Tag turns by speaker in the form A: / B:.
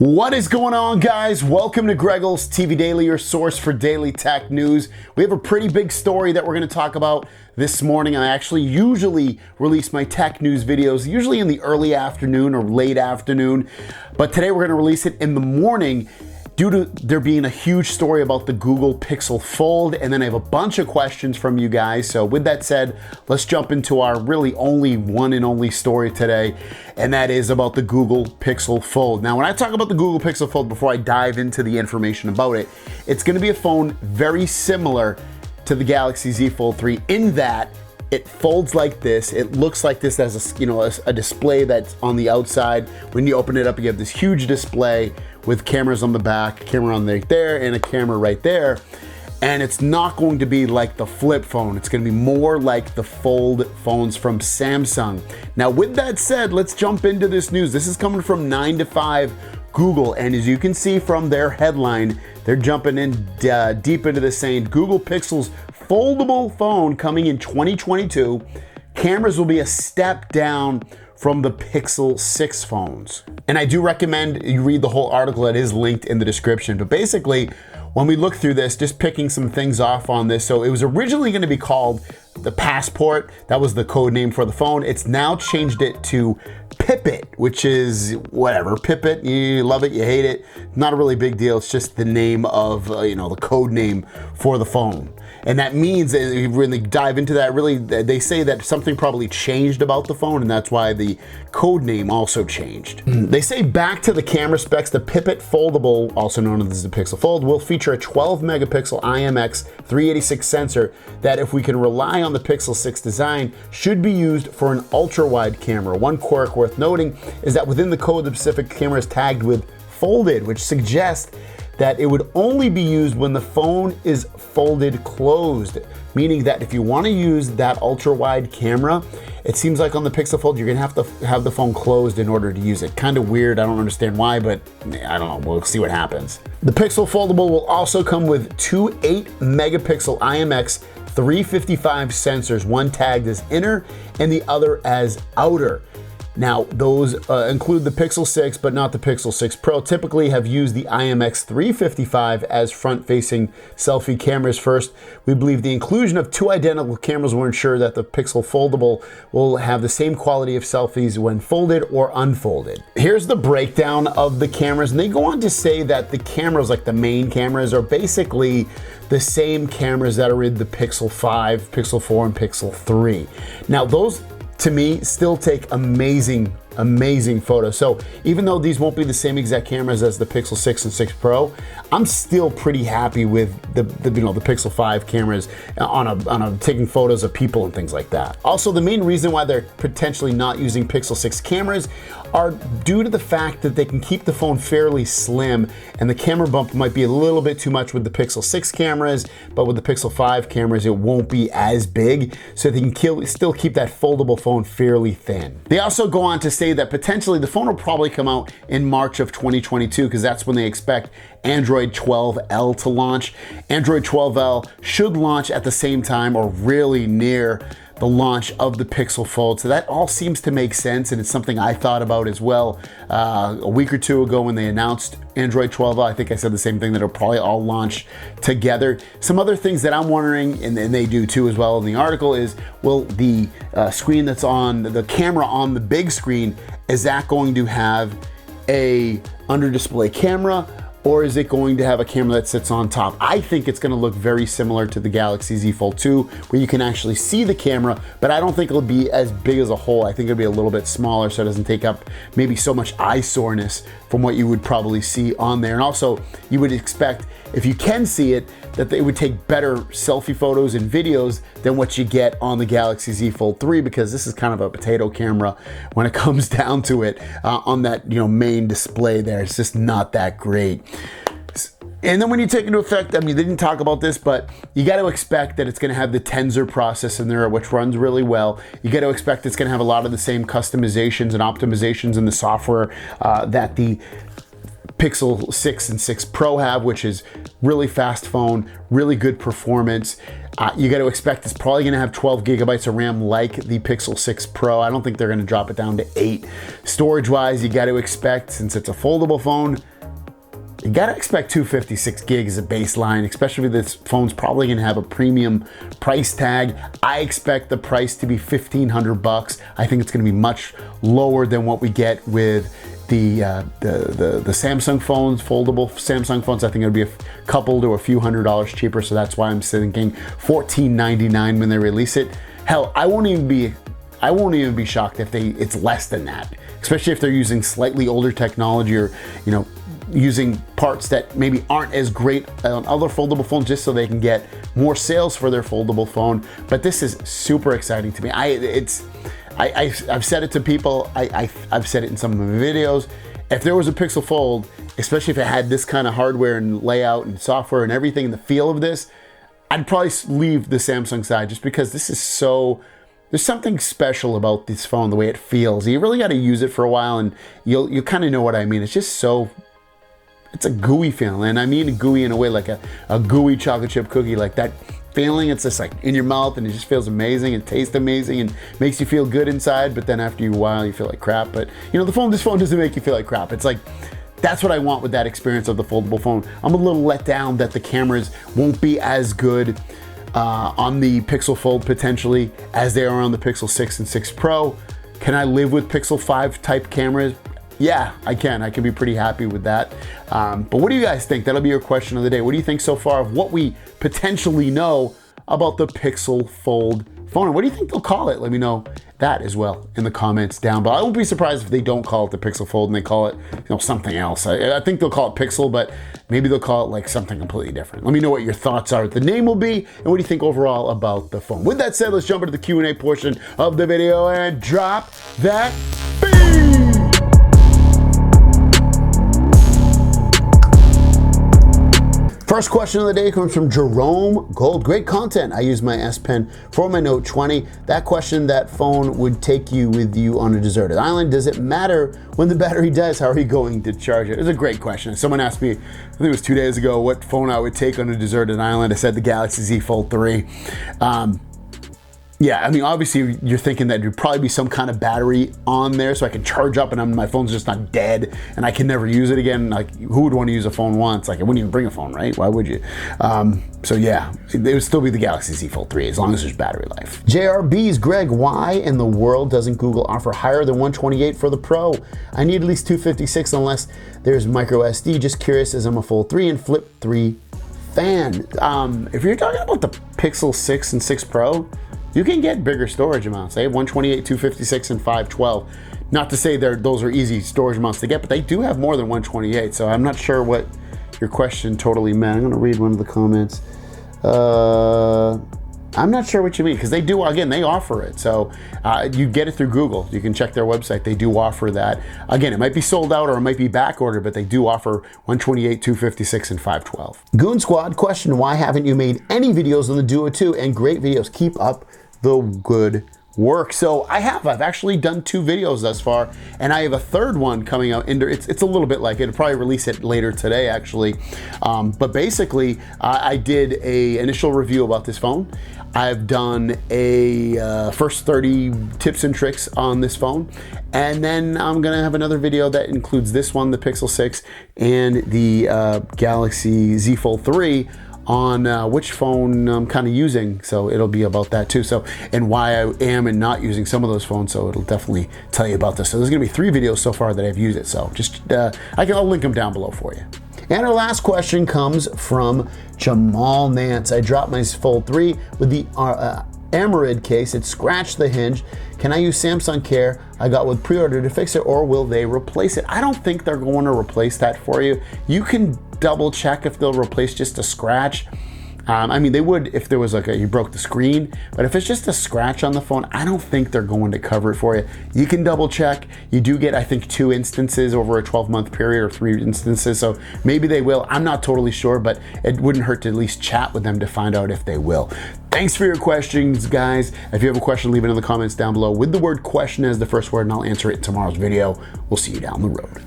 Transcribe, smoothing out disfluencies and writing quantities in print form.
A: What is going on, guys? Welcome to Greggles TV Daily, your source for daily tech news. We have a pretty big story that we're going to talk about this morning. I actually usually release my tech news videos usually in the early afternoon or late afternoon, but today we're going to release it in the morning due to there being a huge story about the Google Pixel Fold, and then I have a bunch of questions from you guys. So with that said, let's jump into our really only one and only story today, and that is about the Google Pixel Fold. Now, when I talk about the Google Pixel Fold, before I dive into the information about it, it's gonna be a phone very similar to the Galaxy Z Fold 3 in that it folds like this. It looks like this as a display that's on the outside. When you open it up, you have this huge display with cameras on the back, camera on right there, and a camera right there. And it's not going to be like the flip phone. It's gonna be more like the fold phones from Samsung. Now, with that said, let's jump into this news. This is coming from 9 to 5 Google, and as you can see from their headline, they're jumping in deep into this, saying Google Pixel's foldable phone coming in 2022. Cameras will be a step down from the Pixel 6 phones. And I do recommend you read the whole article that is linked in the description. But basically, when we look through this, just picking some things off on this. So it was originally gonna be called the Passport. That was the code name for the phone. It's now changed it to Pipit, which is whatever. Pipit, you love it, you hate it. Not a really big deal. It's just the name of, the code name for the phone. And that means that if you really dive into that, really, they say that something probably changed about the phone, and that's why the code name also changed. They say back to the camera specs, the Pipit Foldable, also known as the Pixel Fold, will feature a 12 megapixel IMX 386 sensor that, if we can rely on the Pixel 6 design, should be used for an ultra-wide camera. One quirk worth noting is that within the code, the specific camera is tagged with folded, which suggests that it would only be used when the phone is folded closed, meaning that if you want to use that ultra wide camera, it seems like on the Pixel Fold, you're gonna have to have the phone closed in order to use it. Kind of weird, I don't understand why, but I don't know, we'll see what happens. The Pixel Foldable will also come with two 8 megapixel IMX 355 sensors, one tagged as inner and the other as outer. Now, those include the Pixel 6, but not the Pixel 6 Pro. Typically have used the IMX 355 as front-facing selfie cameras first. We believe the inclusion of two identical cameras will ensure that the Pixel Foldable will have the same quality of selfies when folded or unfolded. Here's the breakdown of the cameras, and they go on to say that the cameras, like the main cameras, are basically the same cameras that are in the Pixel 5, Pixel 4, and Pixel 3. Now, those, to me, still take amazing photos. So even though these won't be the same exact cameras as the Pixel 6 and 6 Pro, I'm still pretty happy with the Pixel 5 cameras on taking photos of people and things like that. Also, the main reason why they're potentially not using Pixel 6 cameras are due to the fact that they can keep the phone fairly slim, and the camera bump might be a little bit too much with the Pixel 6 cameras, but with the Pixel 5 cameras, it won't be as big, so they can still keep that foldable phone fairly thin. They also go on to say that potentially the phone will probably come out in March of 2022, because that's when they expect Android 12L to launch. Android 12L should launch at the same time or really near the launch of the Pixel Fold. So that all seems to make sense, and it's something I thought about as well a week or two ago when they announced Android 12L. I think I said the same thing, that it'll probably all launch together. Some other things that I'm wondering, and they do too as well in the article, is will the screen that's on, the camera on the big screen, is that going to have a under display camera, or is it going to have a camera that sits on top? I think it's gonna look very similar to the Galaxy Z Fold 2, where you can actually see the camera, but I don't think it'll be as big as a whole. I think it'll be a little bit smaller, so it doesn't take up maybe so much eye soreness from what you would probably see on there. And also, you would expect, if you can see it, that they would take better selfie photos and videos than what you get on the Galaxy Z Fold 3, because this is kind of a potato camera when it comes down to it on that main display there. It's just not that great. And then when you take into effect, I mean, they didn't talk about this, but you got to expect that it's going to have the Tensor process in there, which runs really well. You got to expect it's going to have a lot of the same customizations and optimizations in the software that the Pixel 6 and 6 Pro have, which is really fast phone, really good performance. You got to expect it's probably going to have 12 gigabytes of RAM like the Pixel 6 Pro. I don't think they're going to drop it down to 8. Storage wise, you got to expect, since it's a foldable phone, you gotta expect 256 gigs as a baseline, especially if this phone's probably gonna have a premium price tag. I expect the price to be $1,500. I think it's gonna be much lower than what we get with the Samsung phones, foldable Samsung phones. I think it'll be a couple to a few $100s cheaper, so that's why I'm thinking $14.99 when they release it. Hell, I won't even be shocked if it's less than that, especially if they're using slightly older technology, or using parts that maybe aren't as great on other foldable phones, just so they can get more sales for their foldable phone. But this is super exciting to me. I've said it to people, I've said it in some of my videos. If there was a Pixel Fold, especially if it had this kind of hardware and layout and software and everything, and the feel of this, I'd probably leave the Samsung side, just because this is there's something special about this phone, the way it feels. You really got to use it for a while, and you'll kind of know what I mean. It's just it's a gooey feeling, and I mean gooey in a way like a gooey chocolate chip cookie, like that feeling. It's just like in your mouth, and it just feels amazing and tastes amazing and makes you feel good inside, but then after a while you feel like crap. But this phone doesn't make you feel like crap. It's like, that's what I want with that experience of the foldable phone. I'm a little let down that the cameras won't be as good on the Pixel Fold potentially as they are on the Pixel 6 and 6 Pro. Can I live with Pixel 5 type cameras? Yeah, I can. I can be pretty happy with that. But what do you guys think? That'll be your question of the day. What do you think so far of what we potentially know about the Pixel Fold phone? And what do you think they'll call it? Let me know that as well in the comments down below. I won't be surprised if they don't call it the Pixel Fold and they call it something else. I think they'll call it Pixel, but maybe they'll call it like something completely different. Let me know what your thoughts are, what the name will be, and what do you think overall about the phone. With that said, let's jump into the Q&A portion of the video and drop that beat. First question of the day comes from Jerome Gold. Great content. I use my S Pen for my Note 20. That question, that phone would take you with you on a deserted island. Does it matter when the battery dies? How are you going to charge it? It's a great question. Someone asked me, I think it was 2 days ago, what phone I would take on a deserted island. I said the Galaxy Z Fold 3. Yeah, I mean, obviously you're thinking that there'd probably be some kind of battery on there so I can charge up and my phone's just not dead and I can never use it again. Like, who would want to use a phone once? Like, I wouldn't even bring a phone, right? Why would you? So yeah, it would still be the Galaxy Z Fold 3 as long as there's battery life. JRB's Greg, why in the world doesn't Google offer higher than 128 for the Pro? I need at least 256 unless there's micro SD. Just curious, as I'm a Fold 3 and Flip 3 fan. If you're talking about the Pixel 6 and 6 Pro, you can get bigger storage amounts. They have 128, 256, and 512. Not to say those are easy storage amounts to get, but they do have more than 128. So I'm not sure what your question totally meant. I'm gonna read one of the comments. I'm not sure what you mean, because they do, again, they offer it. So you get it through Google. You can check their website. They do offer that. Again, it might be sold out or it might be back ordered, but they do offer 128, 256, and 512. Goon Squad question, why haven't you made any videos on the Duo 2? And great videos. Keep up the good work. So I've actually done 2 videos thus far, and I have a third one coming out. It's a little bit like it. I'll probably release it later today, actually. But basically, I did a initial review about this phone. I've done a first 30 tips and tricks on this phone, and then I'm gonna have another video that includes this one, the Pixel 6, and the Galaxy Z Fold 3, on which phone I'm kind of using. So it'll be about that too. So, and why I am and not using some of those phones. So it'll definitely tell you about this. So there's gonna be 3 videos so far that I've used it. So just, I'll link them down below for you. And our last question comes from Jamal Nance. I dropped my Fold 3 with the Amarid case. It scratched the hinge. Can I use Samsung Care I got with pre-order to fix it, or will they replace it? I don't think they're going to replace that for you. You can double check if they'll replace just a scratch. I mean, they would if there was like you broke the screen, but if it's just a scratch on the phone, I don't think they're going to cover it for you. You can double check. You do get, I think, 2 instances over a 12-month period, or 3 instances, so maybe they will. I'm not totally sure, but it wouldn't hurt to at least chat with them to find out if they will. Thanks for your questions, guys. If you have a question, leave it in the comments down below with the word question as the first word, and I'll answer it in tomorrow's video. We'll see you down the road.